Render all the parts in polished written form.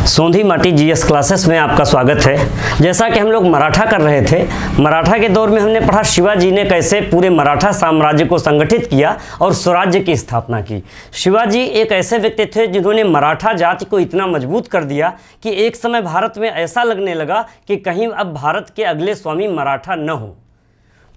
सोंधी माटी GS classes में आपका स्वागत है। जैसा कि हम लोग मराठा कर रहे थे, मराठा के दौर में हमने पढ़ा शिवाजी ने कैसे पूरे मराठा साम्राज्य को संगठित किया और स्वराज्य की स्थापना की। शिवाजी एक ऐसे व्यक्ति थे जिन्होंने मराठा जाति को इतना मजबूत कर दिया कि एक समय भारत में ऐसा लगने लगा कि कहीं अब भारत के अगले स्वामी मराठा न हो।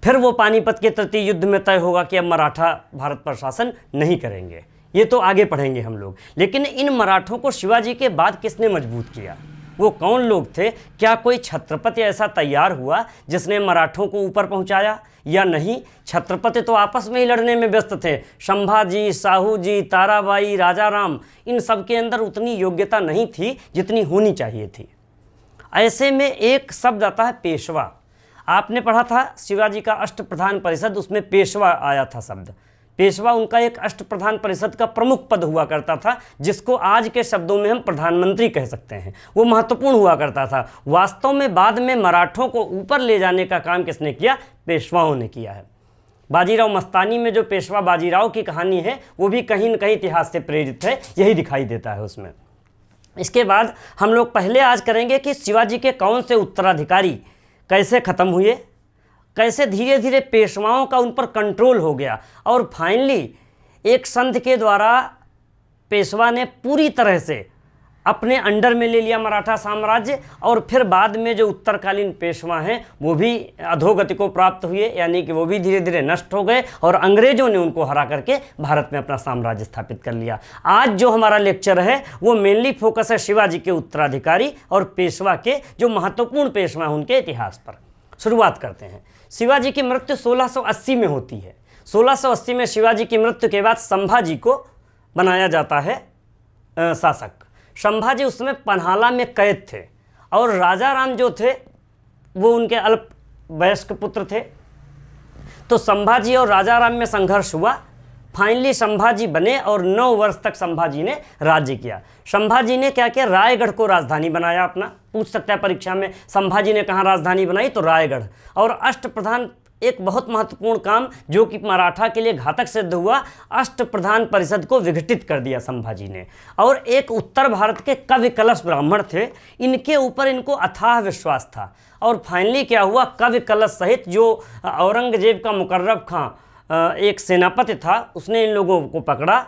फिर वो पानीपत के तृतीय युद्ध में तय होगा कि अब मराठा भारत पर शासन नहीं करेंगे। ये तो आगे पढ़ेंगे हम लोग। लेकिन इन मराठों को शिवाजी के बाद किसने मजबूत किया? वो कौन लोग थे? क्या कोई छत्रपति ऐसा तैयार हुआ जिसने मराठों को ऊपर पहुंचाया या नहीं? छत्रपति तो आपस में ही लड़ने में व्यस्त थे। संभाजी, साहू जी, ताराबाई, राजा राम, इन सब के अंदर उतनी योग्यता नहीं थी जितनी होनी चाहिए थी। ऐसे में एक शब्द आता है पेशवा। आपने पढ़ा था शिवाजी का अष्टप्रधान परिषद, उसमें पेशवा आया था शब्द। पेशवा उनका एक अष्टप्रधान परिषद का प्रमुख पद हुआ करता था, जिसको आज के शब्दों में हम प्रधानमंत्री कह सकते हैं। वो महत्वपूर्ण हुआ करता था। वास्तव में बाद में मराठों को ऊपर ले जाने का काम किसने किया? पेशवाओं ने किया है। बाजीराव मस्तानी में जो पेशवा बाजीराव की कहानी है वो भी कहीं न कहीं इतिहास से प्रेरित है, यही दिखाई देता है उसमें। इसके बाद हम लोग पहले आज करेंगे कि शिवाजी के कौन से उत्तराधिकारी कैसे ख़त्म हुए, कैसे धीरे धीरे पेशवाओं का उन पर कंट्रोल हो गया और फाइनली एक संत के द्वारा पेशवा ने पूरी तरह से अपने अंडर में ले लिया मराठा साम्राज्य। और फिर बाद में जो उत्तरकालीन पेशवा हैं वो भी अधोगति को प्राप्त हुए, यानी कि वो भी धीरे धीरे नष्ट हो गए और अंग्रेजों ने उनको हरा करके भारत में अपना साम्राज्य स्थापित कर लिया। आज जो हमारा लेक्चर है वो मेनली फोकस है शिवाजी के उत्तराधिकारी और पेशवा के जो महत्वपूर्ण पेशवा हैं उनके इतिहास पर। शुरुआत करते हैं। शिवाजी की मृत्यु 1680 में होती है। 1680 में शिवाजी की मृत्यु के बाद संभाजी को बनाया जाता है शासक। संभाजी उस समय पन्हाला में कैद थे और राजा राम जो थे वो उनके अल्प वयस्क पुत्र थे। तो संभाजी और राजा राम में संघर्ष हुआ। फाइनली संभाजी बने और 9 वर्ष तक संभाजी ने राज्य किया। संभाजी ने क्या किया? रायगढ़ को राजधानी बनाया अपना। पूछ सकता है परीक्षा में, संभाजी ने कहाँ राजधानी बनाई? तो रायगढ़। और अष्टप्रधान, एक बहुत महत्वपूर्ण काम जो कि मराठा के लिए घातक सिद्ध हुआ, अष्टप्रधान परिषद को विघटित कर दिया संभाजी ने। और एक उत्तर भारत के कवि कलश ब्राह्मण थे, इनके ऊपर इनको अथाह विश्वास था। और फाइनली क्या हुआ? कवि कलश सहित जो औरंगजेब का मुकर्रब खां एक सेनापति था, उसने इन लोगों को पकड़ा,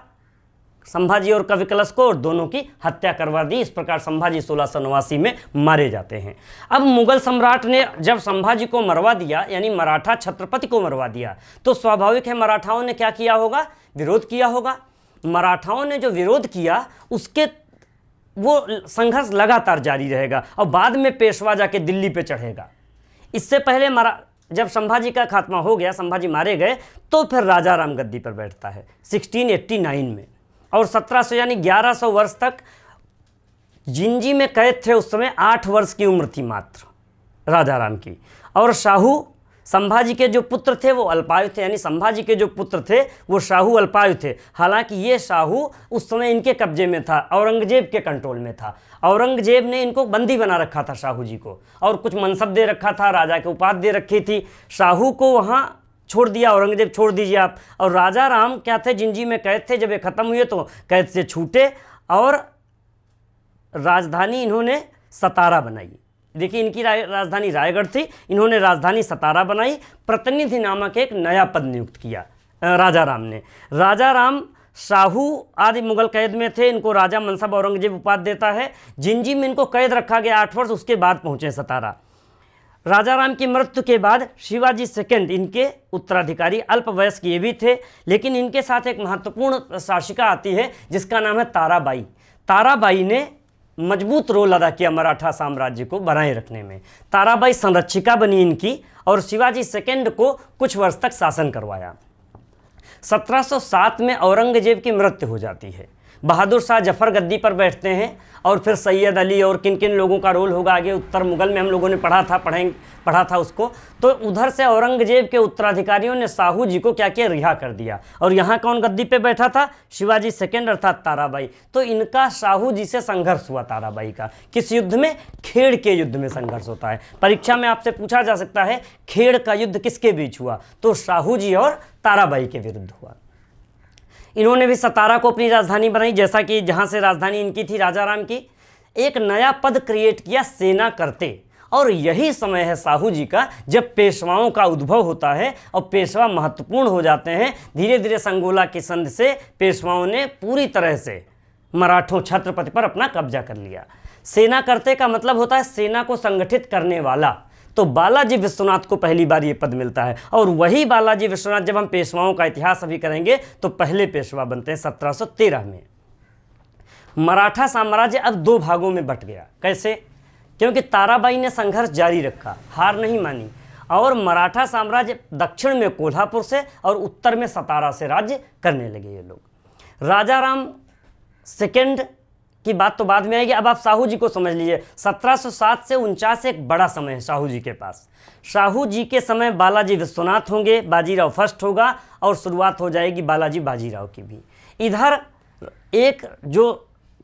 संभाजी और कवि कलश को, और दोनों की हत्या करवा दी। इस प्रकार संभाजी 1689 में मारे जाते हैं। अब मुगल सम्राट ने जब संभाजी को मरवा दिया, यानी मराठा छत्रपति को मरवा दिया, तो स्वाभाविक है मराठाओं ने क्या किया होगा? विरोध किया होगा। मराठाओं ने जो विरोध किया उसके वो संघर्ष लगातार जारी रहेगा और बाद में पेशवा जाके दिल्ली पे चढ़ेगा। इससे पहले जब संभाजी का खात्मा हो गया, संभाजी मारे गए, तो फिर राजा राम गद्दी पर बैठता है 1689 में। और 1700 यानी 1100 वर्ष तक जिंजी में कैद थे। उस समय 8 वर्ष की उम्र थी मात्र राजा राम की। और शाहू संभाजी के जो पुत्र थे वो अल्पायु थे, यानी संभाजी के जो पुत्र थे वो शाहू अल्पायु थे। हालांकि ये शाहू उस समय इनके कब्जे में था, औरंगजेब के कंट्रोल में था। औरंगजेब ने इनको बंदी बना रखा था शाहू जी को, और कुछ मनसब दे रखा था, राजा की उपाधि दे रखी थी। शाहू को वहाँ छोड़ दिया, औरंगजेब छोड़ दीजिए आप। और राजा राम क्या थे? जिंजी में कैद थे। जब ये ख़त्म हुए तो कैद से छूटे और राजधानी इन्होंने सतारा बनाई। देखिए, इनकी राजधानी रायगढ़ थी, इन्होंने राजधानी सतारा बनाई। प्रतिनिधि नामक एक नया पद नियुक्त किया राजा राम ने। राजा राम शाहू आदि मुगल कैद में थे, इनको राजा मनसब औरंगजेब उपाधि देता है। जिंजी में इनको कैद रखा गया 8 वर्ष, उसके बाद पहुँचे सतारा। राजा राम की मृत्यु के बाद शिवाजी सेकंड इनके उत्तराधिकारी, अल्प वयस्क ये भी थे, लेकिन इनके साथ एक महत्वपूर्ण शासिका आती है जिसका नाम है ताराबाई। ताराबाई ने मजबूत रोल अदा किया मराठा साम्राज्य को बनाए रखने में। ताराबाई संरक्षिका बनी इनकी और शिवाजी सेकंड को कुछ वर्ष तक शासन करवाया। 1707 में औरंगजेब की मृत्यु हो जाती है। बहादुर शाह जफर गद्दी पर बैठते हैं और फिर सैयद अली और किन किन लोगों का रोल होगा आगे उत्तर मुगल में हम लोगों ने पढ़ा था उसको। तो उधर से औरंगजेब के उत्तराधिकारियों ने साहू जी को क्या किया? रिहा कर दिया। और यहाँ कौन गद्दी पे बैठा था? शिवाजी सेकंड अर्थात ताराबाई। तो इनका साहू जी से संघर्ष हुआ ताराबाई का। किस युद्ध में? खेड़ के युद्ध में संघर्ष होता है। परीक्षा में आपसे पूछा जा सकता है खेड़ का युद्ध किसके बीच हुआ? तो साहू जी और ताराबाई के विरुद्ध हुआ। इन्होंने भी सतारा को अपनी राजधानी बनाई, जैसा कि जहाँ से राजधानी इनकी थी राजा राम की। एक नया पद क्रिएट किया, सेना करते। और यही समय है साहू जी का जब पेशवाओं का उद्भव होता है और पेशवा महत्वपूर्ण हो जाते हैं। धीरे धीरे संगोला की संधि से पेशवाओं ने पूरी तरह से मराठों छत्रपति पर अपना कब्जा कर लिया। सेना करते का मतलब होता है सेना को संगठित करने वाला। तो बालाजी विश्वनाथ को पहली बार ये पद मिलता है और वही बालाजी विश्वनाथ, जब हम पेशवाओं का इतिहास अभी करेंगे तो पहले पेशवा बनते हैं 1713 में। मराठा साम्राज्य अब दो भागों में बट गया। कैसे? क्योंकि ताराबाई ने संघर्ष जारी रखा, हार नहीं मानी, और मराठा साम्राज्य दक्षिण में कोल्हापुर से और उत्तर में सतारा से राज्य करने लगे ये लोग। राजा राम सेकंड की बात तो बाद में आएगी, अब आप साहू जी को समझ लीजिए। 1707 से 49 एक बड़ा समय है साहू जी के पास। साहू जी के समय बालाजी विश्वनाथ होंगे, बाजीराव फर्स्ट होगा और शुरुआत हो जाएगी बालाजी बाजीराव की भी। इधर एक जो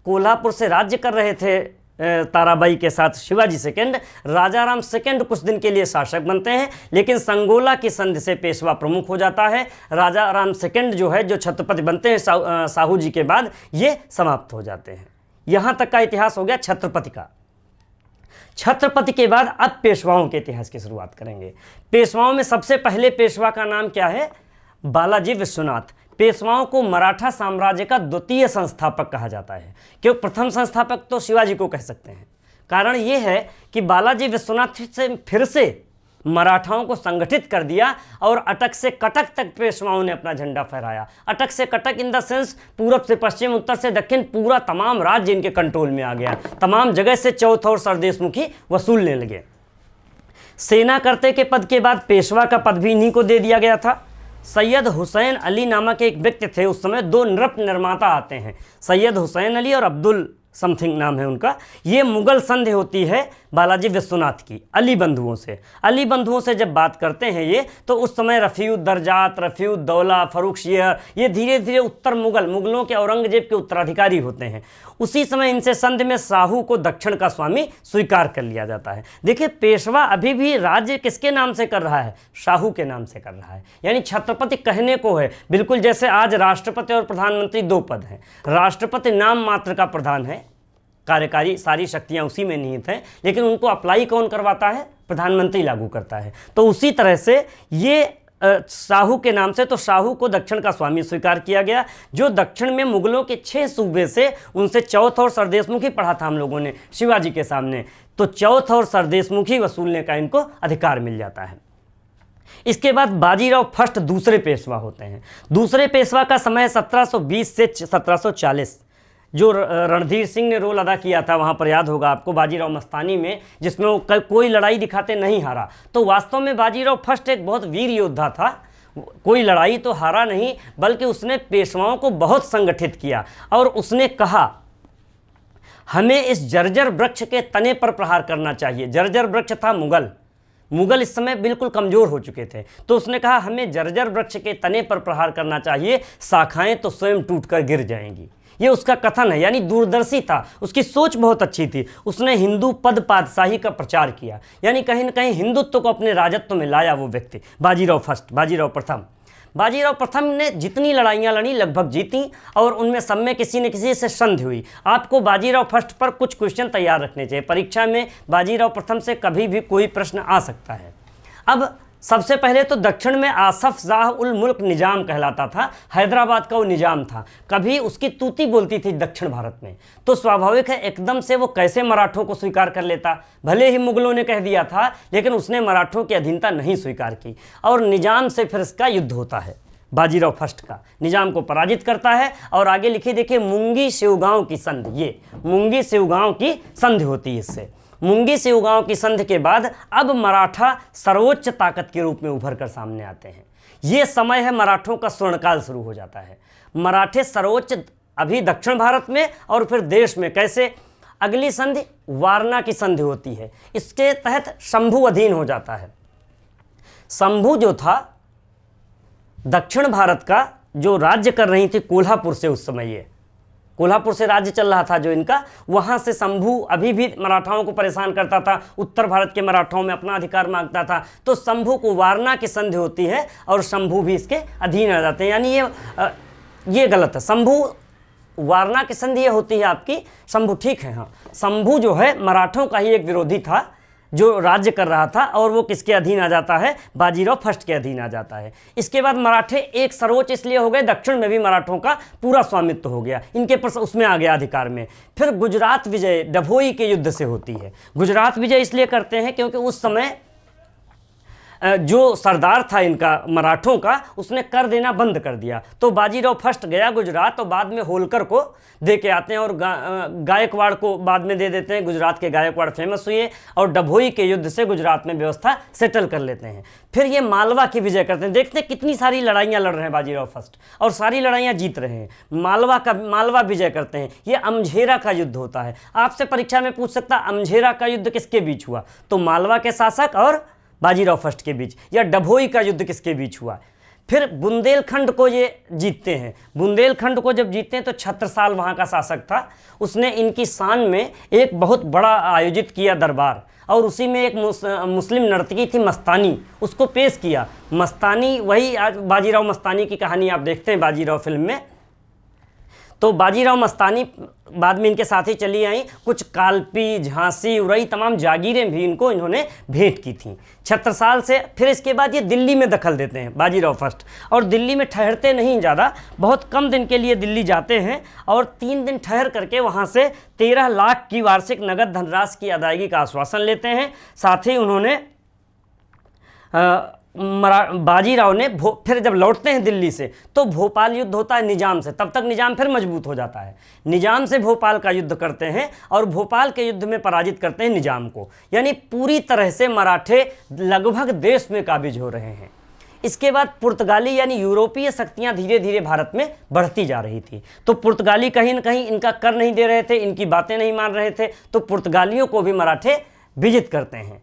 कोल्हापुर से राज्य कर रहे थे ताराबाई के साथ शिवाजी सेकंड, राजा राम सेकंड कुछ दिन के लिए शासक बनते हैं, लेकिन संगोला की संधि से पेशवा प्रमुख हो जाता है। राजा राम सेकंड जो है, जो छत्रपति बनते हैं साहू जी के बाद, ये समाप्त हो जाते हैं। यहाँ तक का इतिहास हो गया छत्रपति का। छत्रपति के बाद अब पेशवाओं के इतिहास की शुरुआत करेंगे। पेशवाओं में सबसे पहले पेशवा का नाम क्या है? बालाजी विश्वनाथ। पेशवाओं को मराठा साम्राज्य का द्वितीय संस्थापक कहा जाता है, क्योंकि प्रथम संस्थापक तो शिवाजी को कह सकते हैं। कारण ये है कि बालाजी विश्वनाथ से फिर से मराठाओं को संगठित कर दिया और अटक से कटक तक पेशवाओं ने अपना झंडा फहराया। अटक से कटक इन द सेंस पूरब से पश्चिम, उत्तर से दक्षिण, पूरा तमाम राज्य इनके कंट्रोल में आ गया। तमाम जगह से चौथ और सरदेशमुखी वसूलने लगे। सेना करते के पद के बाद पेशवा का पद भी इन्हीं को दे दिया गया था। सैयद हुसैन अली नामक एक व्यक्ति थे, उस समय दो नृत्य निर्माता आते हैं, सैयद हुसैन अली और अब्दुल समथिंग नाम है उनका। ये मुगल संधि होती है बालाजी विश्वनाथ की अली बंधुओं से। अली बंधुओं से जब बात करते हैं ये, तो उस समय रफ़ीउद्दर्जात, रफ़ीउद्दौला, फर्रुख शेर, ये धीरे धीरे उत्तर मुगलों के औरंगजेब के उत्तराधिकारी होते हैं। उसी समय इनसे संधि में साहू को दक्षिण का स्वामी स्वीकार कर लिया जाता है। देखिए, पेशवा अभी भी राज्य किसके नाम से कर रहा है? साहू के नाम से कर रहा है। यानी छत्रपति कहने को है, बिल्कुल जैसे आज राष्ट्रपति और प्रधानमंत्री दो पद हैं। राष्ट्रपति नाम मात्र का प्रधान है, कार्यकारी सारी शक्तियां उसी में निहित हैं, लेकिन उनको अप्लाई कौन करवाता है? प्रधानमंत्री लागू करता है। तो उसी तरह से ये साहू के नाम से, तो साहू को दक्षिण का स्वामी स्वीकार किया गया। जो दक्षिण में मुगलों के 6 सूबे से, उनसे चौथ और सरदेशमुखी पढ़ा था हम लोगों ने शिवाजी के सामने, तो चौथ और सरदेशमुखी वसूलने का इनको अधिकार मिल जाता है। इसके बाद बाजीराव फर्स्ट दूसरे पेशवा होते हैं। दूसरे पेशवा का समय 1720 से 1740। जो रणधीर सिंह ने रोल अदा किया था, वहाँ पर याद होगा आपको, बाजीराव मस्तानी में, जिसमें वो कोई लड़ाई दिखाते नहीं हारा। तो वास्तव में बाजीराव फर्स्ट एक बहुत वीर योद्धा था। कोई लड़ाई तो हारा नहीं, बल्कि उसने पेशवाओं को बहुत संगठित किया और उसने कहा हमें इस जर्जर वृक्ष के तने पर प्रहार करना चाहिए। जर्जर वृक्ष था मुगल इस समय बिल्कुल कमज़ोर हो चुके थे, तो उसने कहा हमें जर्जर वृक्ष के तने पर प्रहार करना चाहिए, शाखाएं तो स्वयं टूटकर गिर जाएंगी। ये उसका कथन है, यानी दूरदर्शी था, उसकी सोच बहुत अच्छी थी। उसने हिंदू पद पातशाही का प्रचार किया, यानी कहीं न कहीं हिंदुत्व को अपने राजत्व में लाया वो व्यक्ति। बाजीराव फर्स्ट, बाजीराव प्रथम ने जितनी लड़ाइयाँ लड़ी लगभग जीती और उनमें सब में किसी न किसी से संधि हुई। आपको बाजीराव फर्स्ट पर कुछ क्वेश्चन तैयार रखने चाहिए, परीक्षा में बाजीराव प्रथम से कभी भी कोई प्रश्न आ सकता है। अब सबसे पहले तो दक्षिण में आसफ जाह उल मुल्क निजाम कहलाता था, हैदराबाद का वो निजाम था, कभी उसकी तूती बोलती थी दक्षिण भारत में। तो स्वाभाविक है एकदम से वो कैसे मराठों को स्वीकार कर लेता। भले ही मुगलों ने कह दिया था, लेकिन उसने मराठों की अधीनता नहीं स्वीकार की और निजाम से फिर इसका युद्ध होता है। बाजीराव फर्स्ट का निजाम को पराजित करता है और आगे लिखिए, देखिए मुंगी शिवगांव की संधि, ये मुंगी शिवगांव की संधि होती है। इससे मुंगी शिवगांव की संधि के बाद अब मराठा सर्वोच्च ताकत के रूप में उभर कर सामने आते हैं। ये समय है मराठों का स्वर्णकाल शुरू हो जाता है। मराठे सर्वोच्च अभी दक्षिण भारत में और फिर देश में। कैसे? अगली संधि वारणा की संधि होती है, इसके तहत शंभू अधीन हो जाता है। शंभू जो था दक्षिण भारत का जो राज्य कर रही थी कोल्हापुर से, उस समय ये कोल्हापुर से राज्य चल रहा था जो इनका, वहाँ से शंभू अभी भी मराठाओं को परेशान करता था, उत्तर भारत के मराठाओं में अपना अधिकार मांगता था। तो शंभू को वारणा की संधि होती है और शंभू भी इसके अधीन आ जाते हैं। यानी ये गलत है। शंभू वारणा की संधि ये होती है आपकी शंभु, ठीक है। हाँ, शंभु जो है मराठों का ही एक विरोधी था जो राज्य कर रहा था, और वो किसके अधीन आ जाता है, बाजीराव फर्स्ट के अधीन आ जाता है। इसके बाद मराठे एक सर्वोच्च इसलिए हो गए, दक्षिण में भी मराठों का पूरा स्वामित्व हो गया, इनके पर उसमें आ गया अधिकार में। फिर गुजरात विजय डभोई के युद्ध से होती है। गुजरात विजय इसलिए करते हैं क्योंकि उस समय जो सरदार था इनका मराठों का, उसने कर देना बंद कर दिया। तो बाजीराव फर्स्ट गया गुजरात, और बाद में होलकर को दे के आते हैं, और गायकवाड़ को बाद में दे देते हैं। गुजरात के गायकवाड़ फेमस हुए, और डभोई के युद्ध से गुजरात में व्यवस्था सेटल कर लेते हैं। फिर ये मालवा की विजय करते हैं। देखते हैं कितनी सारी लड़ाइयाँ लड़ रहे हैं बाजीराव फर्स्ट, और सारी लड़ाइयाँ जीत रहे हैं। मालवा विजय करते हैं। ये अमझेरा का युद्ध होता है। आपसे परीक्षा में पूछ सकता अमझेरा का युद्ध किसके बीच हुआ, तो मालवा के शासक और बाजीराव फर्स्ट के बीच। या डभोई का युद्ध किसके बीच हुआ। फिर बुंदेलखंड को ये जीतते हैं। बुंदेलखंड को जब जीतते हैं तो छत्रसाल वहाँ का शासक था, उसने इनकी शान में एक बहुत बड़ा आयोजित किया दरबार, और उसी में एक मुस्लिम नर्तकी थी मस्तानी, उसको पेश किया। मस्तानी वही आज बाजीराव मस्तानी की कहानी आप देखते हैं बाजीराव फिल्म में। तो बाजीराव मस्तानी बाद में इनके साथ ही चली आई। कुछ कालपी, झांसी, उरई तमाम जागीरें भी इन्होंने भेंट की थी छत्रसाल से। फिर इसके बाद ये दिल्ली में दखल देते हैं बाजीराव फर्स्ट, और दिल्ली में ठहरते नहीं ज़्यादा, बहुत कम दिन के लिए दिल्ली जाते हैं, और 3 दिन ठहर करके वहाँ से 13 लाख की वार्षिक नगद धनराशि की अदायगी का आश्वासन लेते हैं। साथ ही उन्होंने बाजीराव ने फिर जब लौटते हैं दिल्ली से तो भोपाल युद्ध होता है निजाम से। तब तक निजाम फिर मजबूत हो जाता है। निजाम से भोपाल का युद्ध करते हैं, और भोपाल के युद्ध में पराजित करते हैं निजाम को। यानी पूरी तरह से मराठे लगभग देश में काबिज हो रहे हैं। इसके बाद पुर्तगाली यानी यूरोपीय शक्तियां धीरे धीरे भारत में बढ़ती जा रही थी। तो पुर्तगाली कहीं न कहीं इनका कर नहीं दे रहे थे, इनकी बातें नहीं मान रहे थे, तो पुर्तगालियों को भी मराठे विजित करते हैं।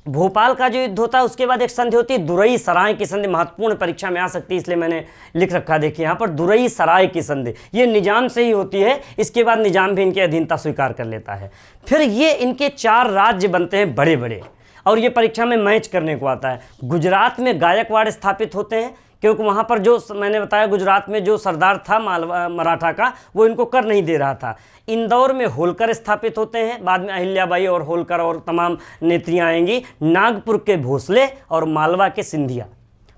भोपाल का जो युद्ध होता है उसके बाद एक संधि होती है दुरई सराय की संधि। महत्वपूर्ण परीक्षा में आ सकती है, इसलिए मैंने लिख रखा। देखिए यहाँ पर दुरई सराय की संधि, ये निजाम से ही होती है। इसके बाद निजाम भी इनकी अधीनता स्वीकार कर लेता है। फिर ये इनके 4 राज्य बनते हैं बड़े बड़े, और ये परीक्षा में मैच करने को आता है। गुजरात में गायकवाड़ स्थापित होते हैं, क्योंकि वहाँ पर जो मैंने बताया गुजरात में जो सरदार था मराठा का, वो इनको कर नहीं दे रहा था। इंदौर में होलकर स्थापित होते हैं, बाद में अहिल्याबाई और होलकर और तमाम नेत्रियाँ आएंगी। नागपुर के भोसले और मालवा के सिंधिया।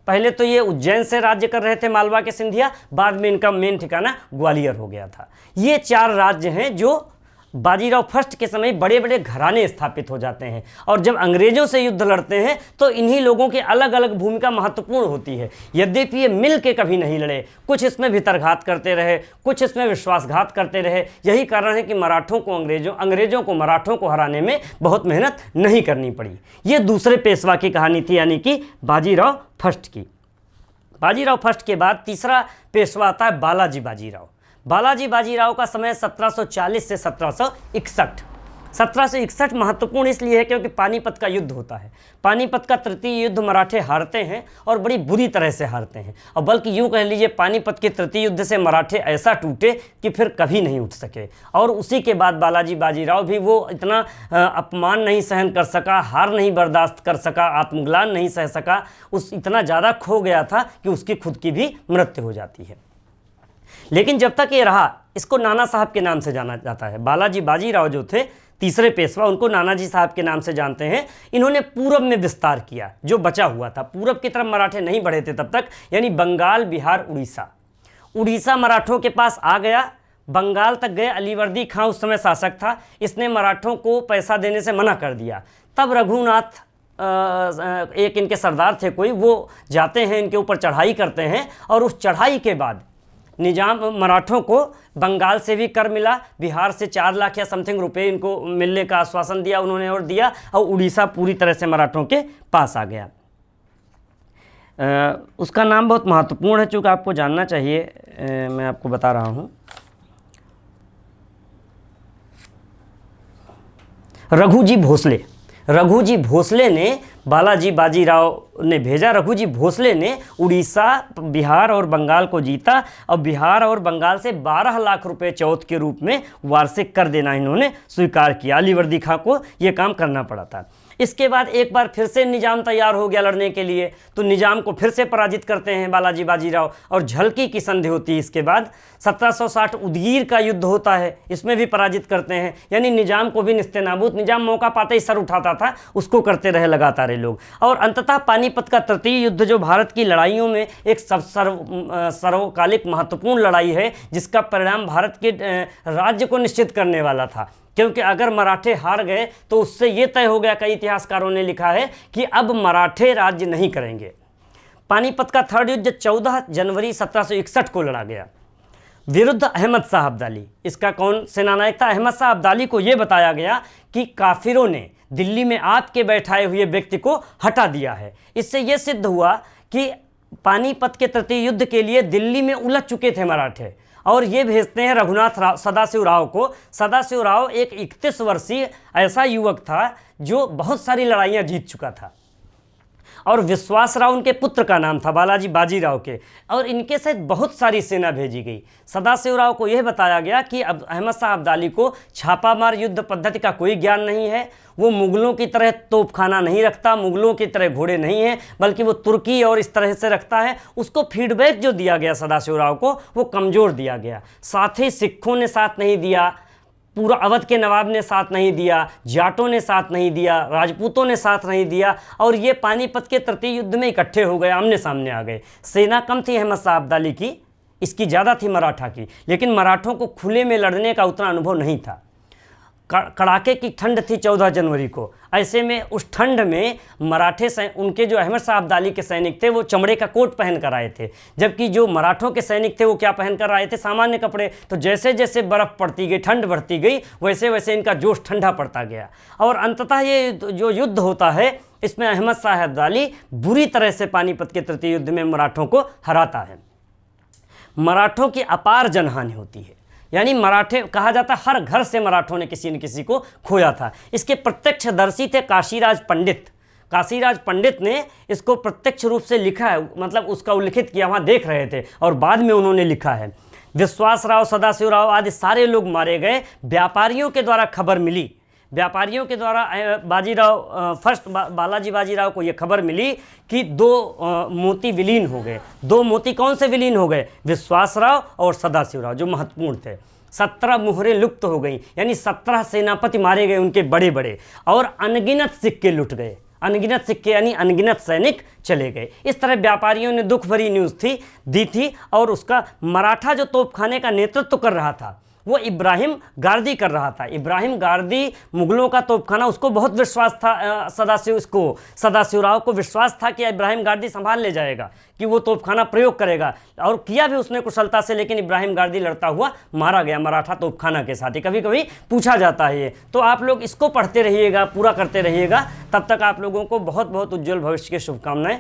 पहले तो ये उज्जैन से राज्य कर रहे थे मालवा के सिंधिया, बाद में इनका मेन ठिकाना ग्वालियर हो गया था। ये 4 राज्य हैं जो बाजीराव फर्स्ट के समय बड़े बड़े घराने स्थापित हो जाते हैं, और जब अंग्रेजों से युद्ध लड़ते हैं तो इन्हीं लोगों की अलग अलग भूमिका महत्वपूर्ण होती है। यद्यपि ये मिल के कभी नहीं लड़े, कुछ इसमें भितरघात करते रहे, कुछ इसमें विश्वासघात करते रहे। यही कारण है कि मराठों को अंग्रेजों को मराठों को हराने में बहुत मेहनत नहीं करनी पड़ी। ये दूसरे पेशवा की कहानी थी, यानी कि बाजीराव फर्स्ट की। बाजीराव फर्स्ट के बाद तीसरा पेशवा आता है बालाजी बाजीराव। बालाजी बाजीराव का समय 1740 से 1761। 1761 महत्वपूर्ण इसलिए है क्योंकि पानीपत का युद्ध होता है। पानीपत का तृतीय युद्ध मराठे हारते हैं, और बड़ी बुरी तरह से हारते हैं। और बल्कि यूँ कह लीजिए पानीपत के तृतीय युद्ध से मराठे ऐसा टूटे कि फिर कभी नहीं उठ सके। और उसी के बाद बालाजी बाजीराव भी वो इतना अपमान नहीं सहन कर सका, हार नहीं बर्दाश्त कर सका, आत्मग्लान नहीं सह सका, इतना ज़्यादा खो गया था कि उसकी खुद की भी मृत्यु हो जाती है। लेकिन जब तक ये रहा, इसको नाना साहब के नाम से जाना जाता है। बालाजी बाजीराव जो थे तीसरे पेशवा, उनको नानाजी साहब के नाम से जानते हैं। इन्होंने पूरब में विस्तार किया, जो बचा हुआ था। पूरब की तरफ मराठे नहीं बढ़े थे तब तक, यानी बंगाल, बिहार, उड़ीसा मराठों के पास आ गया। बंगाल तक गए। अलीवर्दी खां उस समय शासक था, इसने मराठों को पैसा देने से मना कर दिया। तब रघुनाथ एक इनके सरदार थे कोई, वो जाते हैं, इनके ऊपर चढ़ाई करते हैं, और उस चढ़ाई के बाद निजाम मराठों को बंगाल से भी कर मिला, बिहार से 4 लाख या समथिंग रुपए इनको मिलने का आश्वासन दिया उन्होंने, और दिया, और उड़ीसा पूरी तरह से मराठों के पास आ गया। उसका नाम बहुत महत्वपूर्ण है, चूँकि आपको जानना चाहिए, मैं आपको बता रहा हूँ। रघुजी भोसले ने बालाजी बाजीराव ने भेजा। रघुजी भोसले ने उड़ीसा, बिहार और बंगाल को जीता, और बिहार और बंगाल से 12 लाख रुपए चौथ के रूप में वार्षिक कर देना इन्होंने स्वीकार किया। अलीवर्दी खां को ये काम करना पड़ा था। इसके बाद एक बार फिर से निजाम तैयार हो गया लड़ने के लिए, तो निजाम को फिर से पराजित करते हैं बालाजी बाजीराव और झलकी की संधि होती है। इसके बाद 1760 उदगीर का युद्ध होता है, इसमें भी पराजित करते हैं। यानी निजाम को भी निस्तेनाबूद, निजाम मौका पाते ही सर उठाता था, उसको करते रहे लगातार ये लोग। और अंततः पानीपत का तृतीय युद्ध जो भारत की लड़ाइयों में एक सर्वकालिक महत्वपूर्ण लड़ाई है, जिसका परिणाम भारत के राज्य को निश्चित करने वाला था। क्योंकि अगर मराठे हार गए तो उससे ये तय हो गया, कई इतिहासकारों ने लिखा है कि अब मराठे राज्य नहीं करेंगे। पानीपत का थर्ड युद्ध 14 जनवरी 1761 को लड़ा गया विरुद्ध अहमद शाह अब्दाली। इसका कौन सेनानायक था? अहमद शाह अब्दाली को यह बताया गया कि काफिरों ने दिल्ली में आपके बैठाए हुए व्यक्ति को हटा दिया है। इससे यह सिद्ध हुआ कि पानीपत के तृतीय युद्ध के लिए दिल्ली में उलझ चुके थे मराठे, और ये भेजते हैं रघुनाथ सदाशिव राव को। सदाशिव राव एक 31 वर्षीय ऐसा युवक था जो बहुत सारी लड़ाइयाँ जीत चुका था, और विश्वास राव उनके पुत्र का नाम था, बालाजी बाजीराव के, और इनके साथ बहुत सारी सेना भेजी गई। सदाशिव राव को यह बताया गया कि अब अहमद शाह अब्दाली को छापामार युद्ध पद्धति का कोई ज्ञान नहीं है, वो मुगलों की तरह तोपखाना नहीं रखता, मुगलों की तरह घोड़े नहीं हैं, बल्कि वो तुर्की और इस तरह से रखता है। उसको फीडबैक जो दिया गया सदाशिव राव को, वो कमज़ोर दिया गया। साथ ही सिखों ने साथ नहीं दिया, पूरा अवध के नवाब ने साथ नहीं दिया, जाटों ने साथ नहीं दिया, राजपूतों ने साथ नहीं दिया, और ये पानीपत के तृतीय युद्ध में इकट्ठे हो गए, आमने सामने आ गए। सेना कम थी अहमद शाह अब्दाली की, इसकी ज़्यादा थी मराठा की, लेकिन मराठों को खुले में लड़ने का उतना अनुभव नहीं था। कड़ाके की ठंड थी 14 जनवरी को। ऐसे में उस ठंड में मराठे उनके जो अहमद शाह अब्दाली के सैनिक थे वो चमड़े का कोट पहन कर आए थे, जबकि जो मराठों के सैनिक थे वो क्या पहन कर आए थे? सामान्य कपड़े। तो जैसे जैसे बर्फ़ पड़ती गई, ठंड बढ़ती गई, वैसे वैसे इनका जोश ठंडा पड़ता गया, और अंततः ये जो युद्ध होता है इसमें अहमद शाह अब्दाली बुरी तरह से पानीपत के तृतीय युद्ध में मराठों को हराता है। मराठों की अपार जनहानि होती है, यानी मराठे कहा जाता है हर घर से मराठों ने किसी न किसी को खोया था। इसके प्रत्यक्षदर्शी थे काशीराज पंडित। काशीराज पंडित ने इसको प्रत्यक्ष रूप से लिखा है, मतलब उसका उल्लेखित किया, वहाँ देख रहे थे और बाद में उन्होंने लिखा है। विश्वास राव, सदाशिव राव आदि सारे लोग मारे गए। व्यापारियों के द्वारा खबर मिली, व्यापारियों के द्वारा बालाजी बाजीराव को यह खबर मिली कि 2 मोती विलीन हो गए। 2 मोती कौन से विलीन हो गए? विश्वास राव और सदाशिव राव, जो महत्वपूर्ण थे। 17 मुहरें लुप्त हो गई, यानी 17 सेनापति मारे गए उनके बड़े बड़े, और अनगिनत सिक्के लुट गए। अनगिनत सिक्के यानी अनगिनत सैनिक चले गए। इस तरह व्यापारियों ने दुख भरी न्यूज़ दी थी, और उसका मराठा जो तोपखाने का नेतृत्व कर रहा था वो इब्राहिम गारदी कर रहा था। इब्राहिम गारदी मुगलों का तोपखाना, उसको बहुत विश्वास था, सदाशिव राव को विश्वास था कि इब्राहिम गारदी संभाल ले जाएगा, कि वो तोपखाना प्रयोग करेगा, और किया भी उसने कुशलता से। लेकिन इब्राहिम गारदी लड़ता हुआ मारा गया मराठा तोपखाना के साथ ही। कभी कभी पूछा जाता है ये, तो आप लोग इसको पढ़ते रहिएगा, पूरा करते रहिएगा। तब तक आप लोगों को बहुत बहुत उज्जवल भविष्य की शुभकामनाएं।